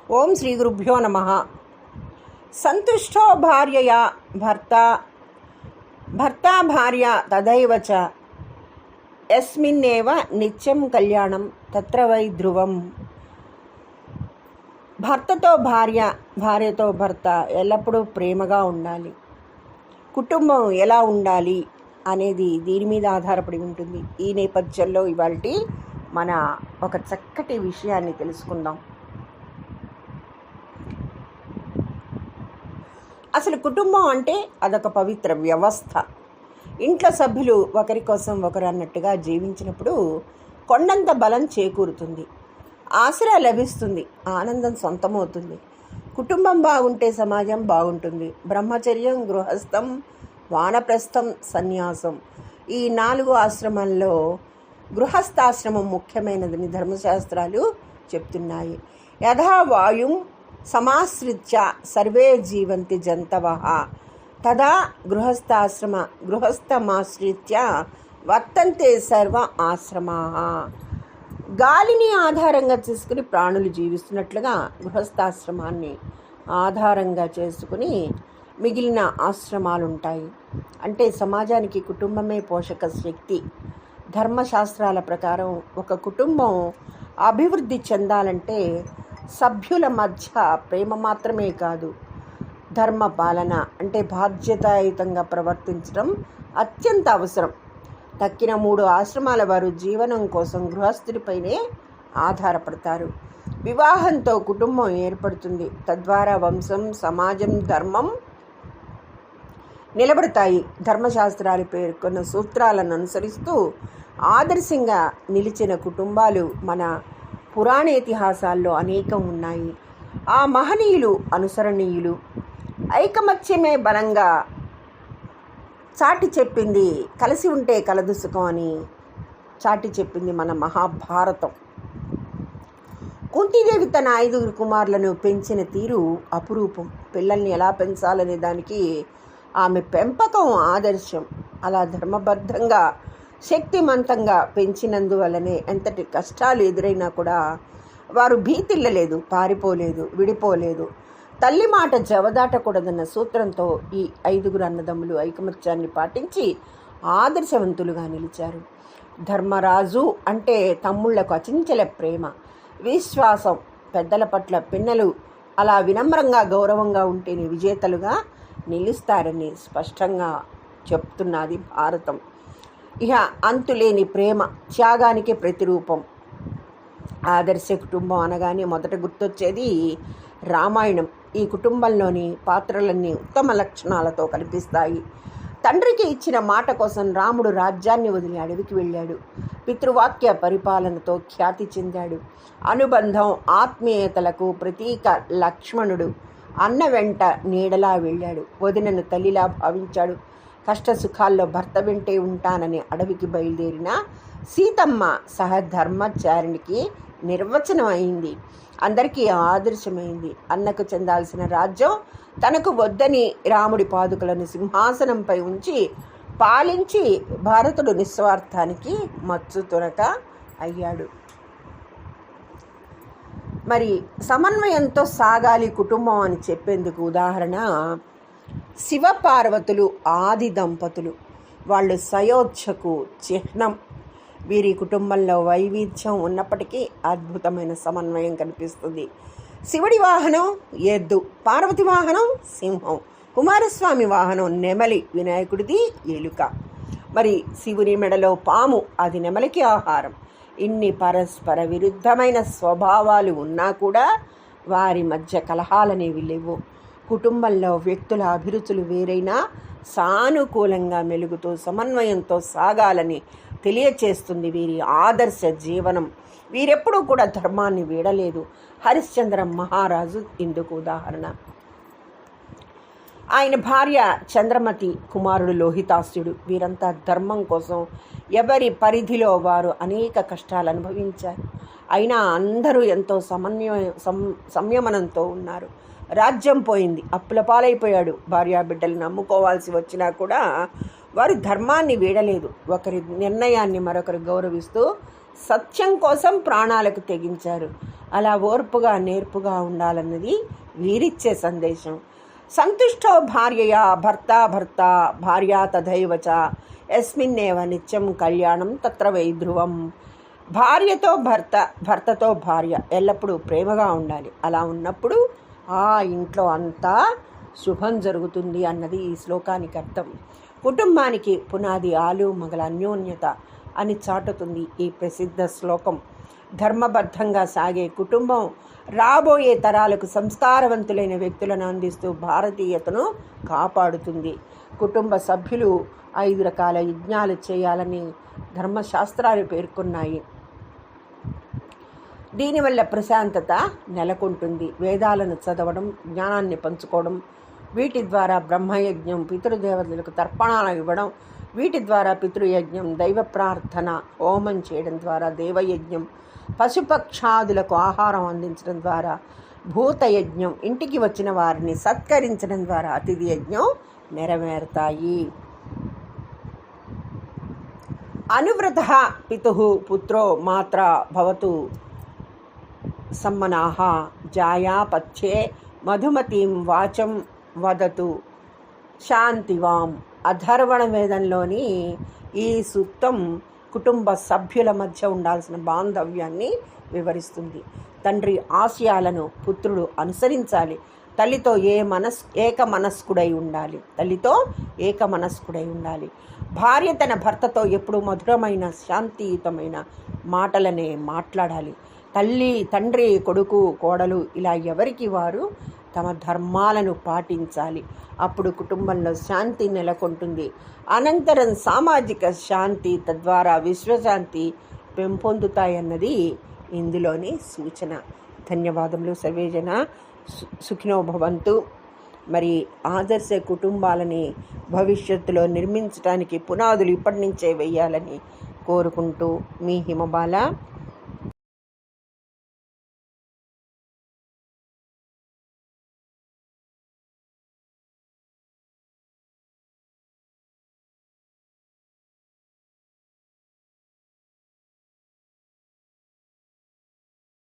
ఓం శ్రీ గురుభ్యో నమః. సంతుష్టో భార్యయా భర్త భార్య తదైవ చ యస్మిన్నేవ నిత్యం కళ్యాణం తత్ర వై ధ్రువం. భర్తతో భార్య, భార్యతో భర్త ఎల్లప్పుడూ ప్రేమగా ఉండాలి. కుటుంబం ఎలా ఉండాలి అనేది దీని మీద ఆధారపడి ఉంటుంది. ఈ నేపథ్యంలో ఇవాల్టి మన ఒక చక్కటి విషయాన్ని తెలుసుకుందాం. అసలు కుటుంబం అంటే అదొక పవిత్ర వ్యవస్థ. ఇంట్లో సభ్యులు ఒకరి కోసం ఒకరు అన్నట్టుగా జీవించినప్పుడు కొండంత బలం చేకూరుతుంది, ఆసరా లభిస్తుంది, ఆనందం సొంతమవుతుంది. కుటుంబం బాగుంటే సమాజం బాగుంటుంది. బ్రహ్మచర్యం, గృహస్థం, వానప్రస్థం, సన్యాసం, ఈ 4 ఆశ్రమాల్లో గృహస్థాశ్రమం ముఖ్యమైనదని ధర్మశాస్త్రాలు చెప్తున్నాయి. యథా వాయుం సమాశ్రిత్య సర్వే జీవంతి జంతవః తదా గృహస్థమాశ్రిత్య వర్తంతే సర్వ ఆశ్రమాః. గాలిని ఆధారంగా చేసుకుని ప్రాణులు జీవిస్తున్నట్లుగా గృహస్థాశ్రమాన్ని ఆధారంగా చేసుకుని మిగిలిన ఆశ్రమాలు ఉంటాయి. అంటే సమాజానికి కుటుంబమే పోషక శక్తి. ధర్మశాస్త్రాల ప్రకారం ఒక కుటుంబం అభివృద్ధి చెందాలంటే సభ్యుల మధ్య ప్రేమ మాత్రమే కాదు, ధర్మ పాలన అంటే బాధ్యతాయుతంగా ప్రవర్తించడం అత్యంత అవసరం. తక్కిన 3 ఆశ్రమాల వారు జీవనం కోసం గృహస్థుడిపైనే ఆధారపడతారు. వివాహంతో కుటుంబం ఏర్పడుతుంది. తద్వారా వంశం, సమాజం, ధర్మం నిలబడతాయి. ధర్మశాస్త్రాలు పేర్కొన్న సూత్రాలను అనుసరిస్తూ ఆదర్శంగా నిలిచిన కుటుంబాలు మన పురాణేతిహాసాల్లో అనేకం ఉన్నాయి. ఆ మహనీయులు అనుసరణీయులు. ఐకమత్యమే బలంగా చాటి చెప్పింది, కలిసి ఉంటే కలదు సుఖం అని చాటి చెప్పింది మన మహాభారతం. కుంతీదేవి తన 5 కుమారులను పెంచిన తీరు అపురూపం. పిల్లల్ని ఎలా పెంచాలనే దానికి ఆమె పెంపకం ఆదర్శం. అలా ధర్మబద్ధంగా, శక్తిమంతంగా పెంచినందువల్లనే ఎంతటి కష్టాలు ఎదురైనా కూడా వారు భీతిల్లలేదు, పారిపోలేదు, విడిపోలేదు. తల్లి మాట జవదాటకూడదన్న సూత్రంతో ఈ 5 అన్నదమ్ములు ఐకమత్యాన్ని పాటించి ఆదర్శవంతులుగా నిలిచారు. ధర్మరాజు అంటే తమ్ముళ్లకు అచంచల ప్రేమ, విశ్వాసం. పెద్దల పట్ల పిన్నలు అలా వినమ్రంగా, గౌరవంగా ఉంటేనే విజేతలుగా నిలుస్తారని స్పష్టంగా చెప్తున్నది భారతం. ఇహ అంతులేని ప్రేమ, త్యాగానికి ప్రతిరూపం. ఆదర్శ కుటుంబం అనగానే మొదట గుర్తొచ్చేది రామాయణం. ఈ కుటుంబంలోని పాత్రలన్నీ ఉత్తమ లక్షణాలతో కనిపిస్తాయి. తండ్రికి ఇచ్చిన మాట కోసం రాముడు రాజ్యాన్ని వదిలి అడవికి వెళ్ళాడు. పితృవాక్య పరిపాలనతో ఖ్యాతి చెందాడు. అనుబంధం, ఆత్మీయతలకు ప్రతీక లక్ష్మణుడు. అన్న వెంట నీడలా వెళ్ళాడు. వదినను తల్లిలా భావించాడు. కష్ట సుఖాల్లో భర్త వెంటే ఉంటానని అడవికి బయలుదేరిన సీతమ్మ సహధర్మచారిణికి నిర్వచనం అయింది. అందరికీ ఆదర్శమైంది. అన్నకు చెందాల్సిన రాజ్యం తనకు వద్దని రాముడి పాదుకలను సింహాసనంపై ఉంచి పాలించి భారతుడు నిస్వార్థానికి మచ్చు తునక అయ్యాడు. మరి సమన్వయంతో సాగాలి కుటుంబం అని చెప్పేందుకు ఉదాహరణ శివపార్వతులు ఆది దంపతులు. వాళ్ళు సయోధ్యకు చిహ్నం. వీరి కుటుంబంలో వైవిధ్యం ఉన్నప్పటికీ అద్భుతమైన సమన్వయం కనిపిస్తుంది. శివుడి వాహనం ఎద్దు, పార్వతి వాహనం సింహం, కుమారస్వామి వాహనం నెమలి, వినాయకుడిది ఎలుక. మరి శివుని మెడలో పాము, అది నెమలికి ఆహారం. ఇన్ని పరస్పర విరుద్ధమైన స్వభావాలు ఉన్నా కూడా వారి మధ్య కలహాలనేవి లేవు. కుటుంబంలో వ్యక్తుల అభిరుచులు వేరైనా సానుకూలంగా మెలుగుతూ సమన్వయంతో సాగాలని తెలియచేస్తుంది వీరి ఆదర్శ జీవనం. వీరెప్పుడూ కూడా ధర్మాన్ని వీడలేదు. హరిశ్చంద్ర మహారాజు ఇందుకు ఉదాహరణ. ఆయన భార్య చంద్రమతి, కుమారుడు లోహితాస్యుడు. వీరంతా ధర్మం కోసం ఎవరి పరిధిలో వారు అనేక కష్టాలు అనుభవించారు. అయినా అందరూ ఎంతో సంయమనంతో ఉన్నారు. రాజ్యం పోయింది, అప్పుల పాలైపోయాడు. భార్యాబిడ్డలు నమ్ముకోవాల్సి వచ్చినా కూడా వారు ధర్మాన్ని వీడలేదు. ఒకరి నిర్ణయాన్ని మరొకరు గౌరవిస్తూ సత్యం కోసం ప్రాణాలకు తెగించారు. అలా ఓర్పుగా నేర్పుగా ఉండాలన్నది వీరిచ్చే సందేశం. సంతుష్టో భార్యయా భర్త భార్యా తథైవచ యస్మిన్నేవ నిత్యం కళ్యాణం తత్ర వై ధ్రువం. భార్యతో భర్తతో భార్య ఎల్లప్పుడూ ప్రేమగా ఉండాలి. అలా ఉన్నప్పుడు ఆ ఇంట్లో అంతా శుభం జరుగుతుంది అన్నది ఈ శ్లోకానికి అర్థం. కుటుంబానికి పునాది ఆలు మగల అన్యోన్యత అని చాటుతుంది ఈ ప్రసిద్ధ శ్లోకం. ధర్మబద్ధంగా సాగే కుటుంబం రాబోయే తరాలకు సంస్కారవంతులైన వ్యక్తులను అందిస్తూ భారతీయతను కాపాడుతుంది. కుటుంబ సభ్యులు 5 రకాల యజ్ఞాలు చేయాలని ధర్మశాస్త్రాలు పేర్కొన్నాయి. దీనివల్ల ప్రశాంతత నెలకొంటుంది. వేదాలను చదవడం, జ్ఞానాన్ని పంచుకోవడం, వీటి ద్వారా బ్రహ్మయజ్ఞం, పితృదేవతలకు తర్పణాలు ఇవ్వడం, వీటి ద్వారా పితృయజ్ఞం, దైవ ప్రార్థన, హోమం చేయడం ద్వారా దేవయజ్ఞం, పశుపక్షాదులకు ఆహారం అందించడం ద్వారా భూతయజ్ఞం, ఇంటికి వచ్చిన వారిని సత్కరించడం ద్వారా అతిథి యజ్ఞం నెరవేరుతాయి. అనువ్రత పితుః పుత్రో మాత్ర భవతు సమ్మనాః జాయాపథ్యే మధుమతీం వాచం వదతు శాంతివాం. అధర్వణ వేదంలోని ఈ సూక్తం కుటుంబ సభ్యుల మధ్య ఉండాల్సిన బాంధవ్యాన్ని వివరిస్తుంది. తండ్రి ఆశయాలను పుత్రుడు అనుసరించాలి. తల్లితో ఏకమనస్కుడై ఉండాలి. భార్య తన భర్తతో ఎప్పుడు మధురమైన శాంతియుతమైన మాటలనే మాట్లాడాలి. తల్లి, తండ్రి, కొడుకు, కోడలు ఇలా ఎవరికి వారు తమ ధర్మాలను పాటించాలి. అప్పుడు కుటుంబంలో శాంతి నెలకొంటుంది. అనంతరం సామాజిక శాంతి, తద్వారా విశ్వశాంతి పెంపొందుతాయన్నది ఇందులోని సూచన. ధన్యవాదములు. సర్వేజన సుఖినో భవంతు. మరి ఆదర్శ కుటుంబాలని భవిష్యత్తులో నిర్మించడానికి పునాదులు ఇప్పటి నుంచే వేయాలని కోరుకుంటూ మీ హిమబాల.